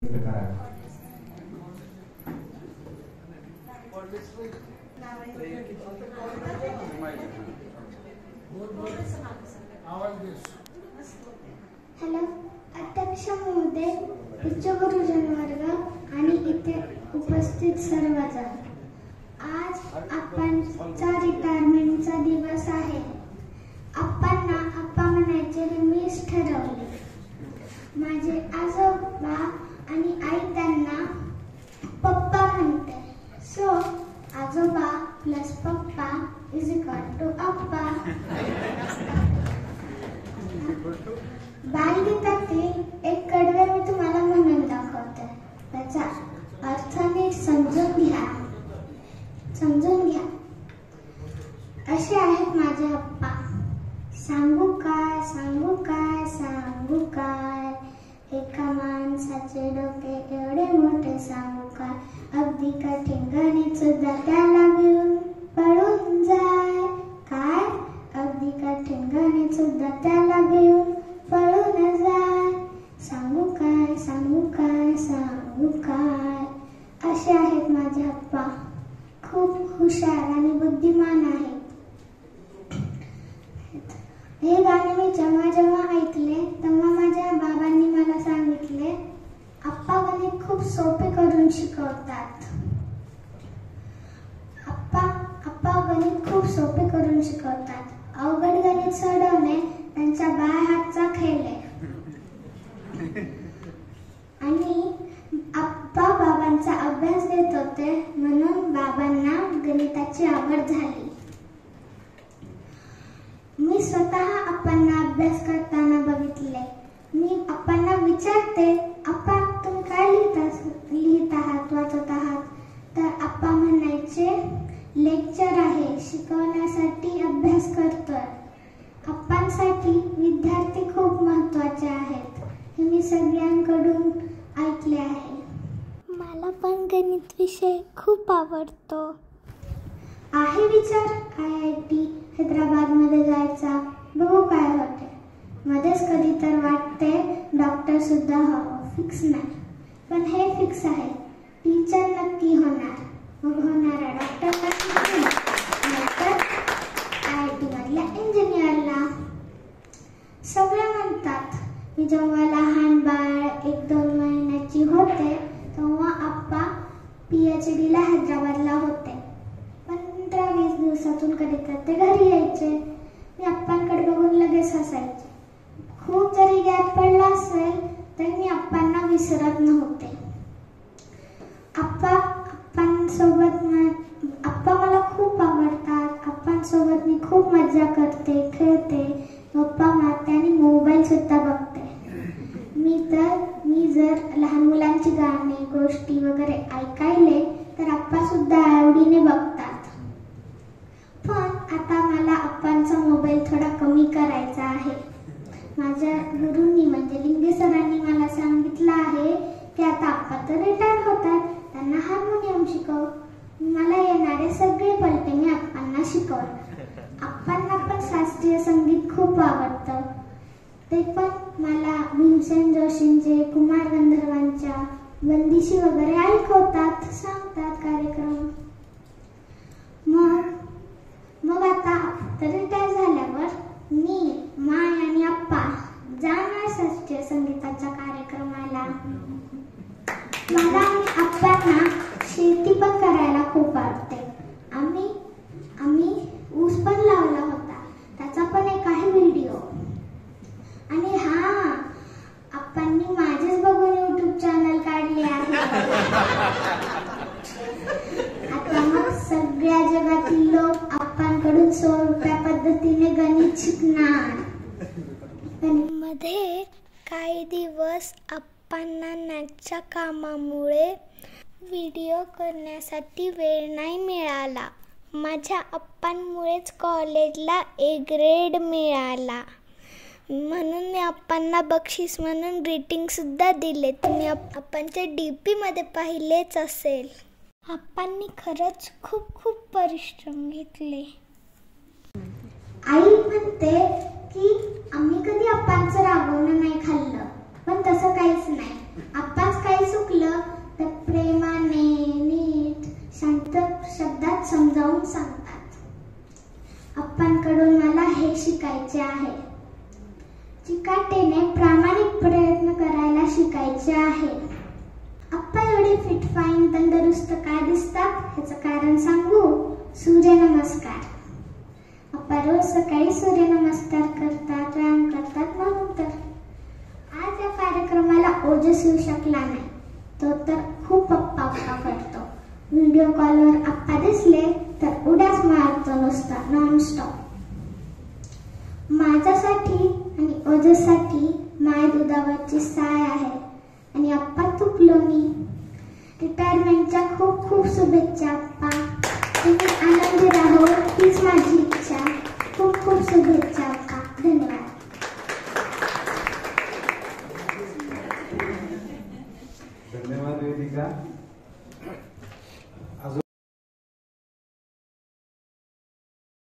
Hello अध्यक्ष महोदय, उच्च गुरुजन वर्ग आणि इथे उपस्थित सर्वजण, आज आप्पांचा रिटायरमेंटचा दिवस आहे. आप्पांना आप्पा म्हणायचे हे मीच ठरवले. माझे आजोबा आणि आई त्यांना पप्पा म्हणते. सो आजोबा प्लस पप्पा इज इक्वल टू आप्पा. बालगीतातील एक कडवे मी तुम्हाला म्हणून दाखवते. त्याचा अर्थ नीट समजून घ्या. असे आहेत माझे आप्पा. सांगू काय सांगू काय सांगू काय, एका माणसाचे डोके एवढे मोठे सांगू काय, अगदी कठीण गणित सुद्धा त्याला घेऊन पळून जाय. काय अगदी कठीण गणित सुद्धा त्याला घेऊन पळून जाय. सांगू काय सांगू काय सांगू काय. असे आहेत माझे आप्पा. खूप हुशार आणि बुद्धिमान आहेत. हे गाणे मी जेव्हा ऐकले तेव्हा माझ्या बाबांनी मला सांगितले, आप्पा गणित खूप सोपे करून शिकवतात. आप्पा गणित खूप सोपे करून शिकवतात. अवघड गणित सोडवणे त्यांच्या बाय हातचा खेळ आहे. आणि आप्पा बाबांचा अभ्यास देत होते म्हणून बाबांना गणिताची आवड झाली. मी स्वतः आप्पांना अभ्यास करताना बघितले. मी आप्पांना विचारते, आप्पा तुम्ही काय लिहित आहात वाचत आहात? तर आप्पा म्हणायचे, लेक्चर आहे, शिकवण्यासाठी अभ्यास करतोय. आप्पांसाठी विद्यार्थी खूप महत्त्वाचे आहेत हे मी सगळ्यांकडून ऐकले आहे. मला पण गणित विषय खूप आवडतो. आहे विचार IIT हैदराबादमध्ये जायचा, बघू काय होते. मध्येच कधी तर वाटते डॉक्टर सुद्धा हवं. फिक्स नाही, पण हे फिक्स आहे, टीचर नक्की होणार. मग होणारा डॉक्टर नक्की होणार, नाहीतर IIT मधल्या इंजिनियरला. सगळे म्हणतात. मी जेव्हा लहान बाळ 1-2 महिन्याची होते तेव्हा आप्पा PhD ला हैदराबादला होते. 15-20 दिवसातून कधीतरी ते घरी यायचे. मी आप्पांकडे बघून लगेच हसायचे. खूप जरी गॅप पडला असेल तरी मी आप्पांना विसरत नव्हते. आप्पा मला खूप आवडतात. आप्पांसोबत मी खूप मजा करते, खेळते, गप्पा मारते आणि मोबाईल सुद्धा बघते. मी जर लहान मुलांची गाणी गोष्टी वगैरे ऐकायले तर आप्पा सुद्धा आवडीने बघतात. पण आता मला आप्पांचा मोबाईल थोडा कमी करायचा आहे. माझ्या गुरूंनी म्हणजे लिंगे सरांनी मला सांगितलं आहे की आता आप्पा तर रिटायर होतात, त्यांना हार्मोनियम शिकव. मला येणारे सगळे पलटे मी आप्पांना शिकवणार. आप्पांना पण शास्त्रीय संगीत खूप आवडतं. ते पण मला भीमसेन जोशींचे, कुमार गंधर्वांच्या बंदिशी वगैरे ऐकवतात, सांगतात कार्यक्रम. मग आता रिटायर झाल्यावर मी, माय आणि आप्पा जाणार शास्त्रीय संगीताच्या कार्यक्रमाला. मला आणि आप्पांना शेती पण करायला खूप आवडते. आम्ही ऊस पण लावला होता, त्याचा पण एक आहे व्हिडिओ. आणि आप्पांनी माझेच बघून YouTube चॅनल काढले आहे. आता मग सगळ्या जगातील लोक आप्पांकडून 100 रुपया पद्धतीने गणित शिकणार. मध्ये काही दिवस आप्पांना नॅटच्या कामामुळे व्हिडिओ करण्यासाठी वेळ नाही मिळाला. माझ्या आप्पांमुळेच कॉलेजला A ग्रेड मिळाला. म्हणून मी आप्पांना बक्षीस म्हणून ग्रीटिंग सुद्धा दिले. तुम्ही आप्पांच्या DP मध्ये पाहिलेच असेल. आप्पांनी खरंच खूप खूप परिश्रम घेतले. आई म्हणते की आम्ही कधी आप्पांचं रागवणं नाही खाल्लं, पण तसं काहीच नाही. आप्पाच काही चिकाटीने शिकायचे आहे. चिकाटीने प्रामाणिक प्रयत्न करायला शिकायचे आहे. आप्पा एवढे फिट फाईन तंदुरुस्त काय दिसतात ह्याचं कारण सांगू? सूर्यनमस्कार. आप्पा रोज सकाळी सूर्यनमस्कार करतात, व्यायाम करतात म्हणून तर. आज या कार्यक्रमाला ओजस येऊ शकला नाही. तो तर खूप पप्पा करतो. व्हिडिओ कॉलवर आप्पा दिसले तर उड्याच मारतो नुसता नॉनस्टॉप. माझ्यासाठी आणि ओजससाठी माय दुधावरची साय आहे आणि आप्पा तुपलो मी. रिटायरमेंटच्या खूप खूप शुभेच्छा आप्पा. तुम्ही आनंदी राहो हीच माझी इच्छा. खूप खूप शुभेच्छा आप्पा. धन्यवाद. धन्यवाद वेदिका.